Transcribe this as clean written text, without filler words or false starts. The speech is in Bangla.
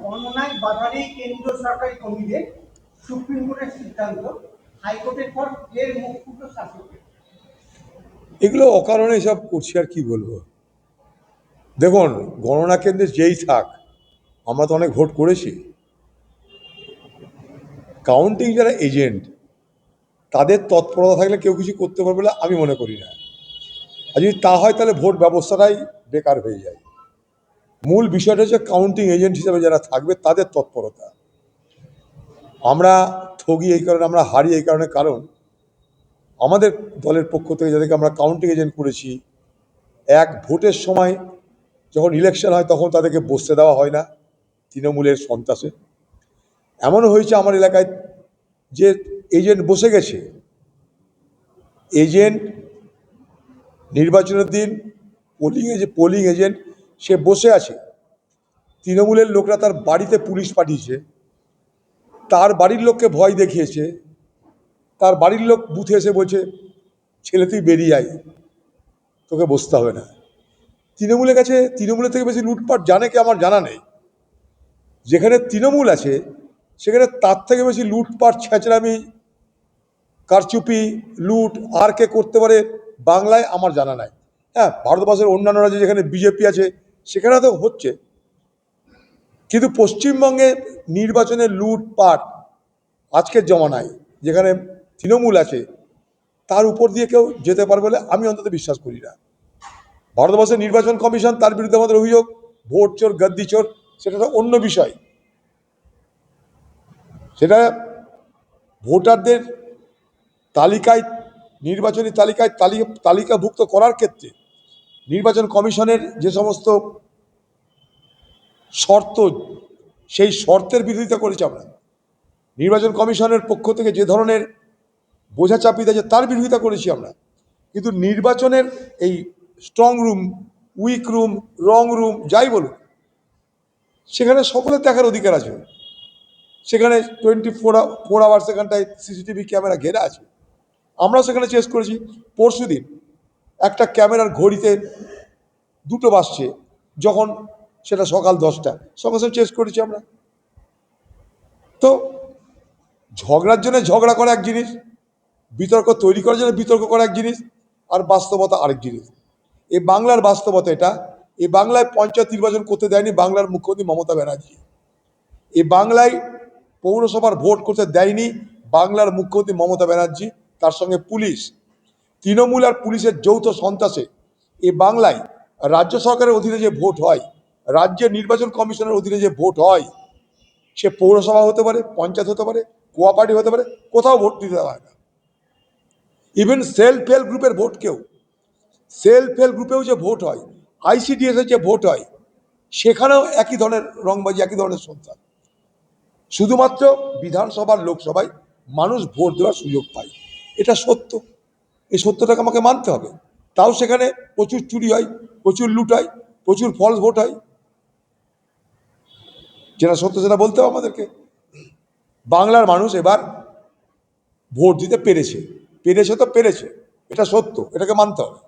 গণনায় বাধারই কেন্দ্রীয় সরকারি কর্মীদের সুপ্রিম কোর্টের সিদ্ধান্ত, হাইকোর্টের পর এর মুখ ফুটো শাসকের। এগুলো অকারণে সব করছি, আর কি বলবো। দেখুন, গণনা কেন্দ্রে যেই থাক, আমরা তো অনেক ভোট করেছি। কাউন্টিং যারা এজেন্ট, তাদের তৎপরতা থাকলে কেউ কিছু করতে পারবে বলে আমি মনে করি না। আর যদি তা হয় তাহলে ভোট ব্যবস্থাটাই বেকার হয়ে যায়। মূল বিষয়টা হচ্ছে কাউন্টিং এজেন্ট হিসেবে যারা থাকবে তাদের তৎপরতা। আমরা ঠগি এই কারণে, আমরা হারি এই কারণে, কারণ আমাদের দলের পক্ষ থেকে যাদেরকে আমরা কাউন্টিং এজেন্ট করেছি, এক ভোটের সময় যখন ইলেকশন হয় তখন তাদেরকে বসতে দেওয়া হয় না তৃণমূলের সন্ত্রাসে। এমনও হয়েছে আমার এলাকায় যে এজেন্ট বসে গেছে, এজেন্ট নির্বাচনের দিন পোলিং এজেন্ট সে বসে আছে, তৃণমূলের লোকরা তার বাড়িতে পুলিশ পাঠিয়েছে, তার বাড়ির লোককে ভয় দেখিয়েছে, তার বাড়ির লোক বুথে এসে বলছে ছেলে তুই বেরিয়ে আয়, তোকে বসতে হবে না। তৃণমূলের কাছে তৃণমূলের থেকে বেশি লুটপাট জানে কি আমার জানা নেই। যেখানে তৃণমূল আছে সেখানে তার থেকে বেশি লুটপাট, ছেঁচড়ামি, কারচুপি, লুট আর কে করতে পারে বাংলায় আমার জানা নাই। হ্যাঁ, ভারতবর্ষের অন্যান্য রাজ্যে যেখানে বিজেপি আছে সেখানে তো হচ্ছে, কিন্তু পশ্চিমবঙ্গে নির্বাচনের লুটপাট আজকের জমানায় যেখানে তৃণমূল আছে তার উপর দিয়ে কেউ যেতে পারবে বলে আমি অন্তত বিশ্বাস করি না। ভারতবর্ষের নির্বাচন কমিশন, তার বিরুদ্ধে আমাদের অভিযোগ ভোট চোর, গদ্দি চোর, সেটা তো অন্য বিষয়। সেটা ভোটারদের তালিকায়, নির্বাচনী তালিকায় তালিকাভুক্ত করার ক্ষেত্রে নির্বাচন কমিশনের যে সমস্ত শর্ত, সেই শর্তের বিরোধিতা করেছি আমরা। নির্বাচন কমিশনের পক্ষ থেকে যে ধরনের বোঝা চাপিয়ে দিয়েছে তার বিরোধিতা করেছি আমরা। কিন্তু নির্বাচনের এই স্ট্রং রুম, উইক রুম, রং রুম, যাই বলুন, সেখানে সকলের দেখার অধিকার আছে। সেখানে 24 আওয়ার সেখানটায় সিসিটিভি ক্যামেরা ঘেরা আছে। আমরাও সেখানে চেস করেছি। পরশু দিন একটা ক্যামেরার ঘড়িতে 2টো বাজছে, যখন সেটা সকাল 10টা, সঙ্গে সঙ্গে চেস করেছি আমরা। তো ঝগড়ার জন্য ঝগড়া করা এক জিনিস, বিতর্ক তৈরি করার জন্য বিতর্ক করা এক জিনিস, আর বাস্তবতা আরেক জিনিস। এই বাংলার বাস্তবতা এটা। এই বাংলায় পঞ্চায়েত নির্বাচন করতে দেয়নি বাংলার মুখ্যমন্ত্রী মমতা ব্যানার্জি। এই বাংলায় পৌরসভার ভোট করতে দেয়নি বাংলার মুখ্যমন্ত্রী মমতা ব্যানার্জি, তার সঙ্গে পুলিশ। তৃণমূল আর পুলিশের যৌথ সন্ত্রাসে এই বাংলায় রাজ্য সরকারের অধীনে যে ভোট হয়, রাজ্যের নির্বাচন কমিশনের অধীনে যে ভোট হয়, সে পৌরসভা হতে পারে, পঞ্চায়েত হতে পারে, কোঅপারেটিভ হতে পারে, কোথাও ভোট দিতে হয় না। ইভেন সেলফ হেল্প গ্রুপের ভোটকেও, সেলফ হেল্প গ্রুপেও যে ভোট হয়, আইসিডিএসের যে ভোট হয়, সেখানেও একই ধরনের রংবাজি, একই ধরনের সন্ত্রাস। শুধুমাত্র বিধানসভার লোকসভায় মানুষ ভোট দেওয়ার সুযোগ পায়, এটা সত্য। এই সত্যটাকে আমাকে মানতে হবে। তাও সেখানে প্রচুর চুরি হয়, প্রচুর লুট হয়, প্রচুর ফলস ভোট হয়। যেটা সত্য সেটা বলতে হবে আমাদেরকে। বাংলার মানুষ এবার ভোট দিতে পেরেছে, পেরেছে তো পেরেছে, এটা সত্য, এটাকে মানতে হবে।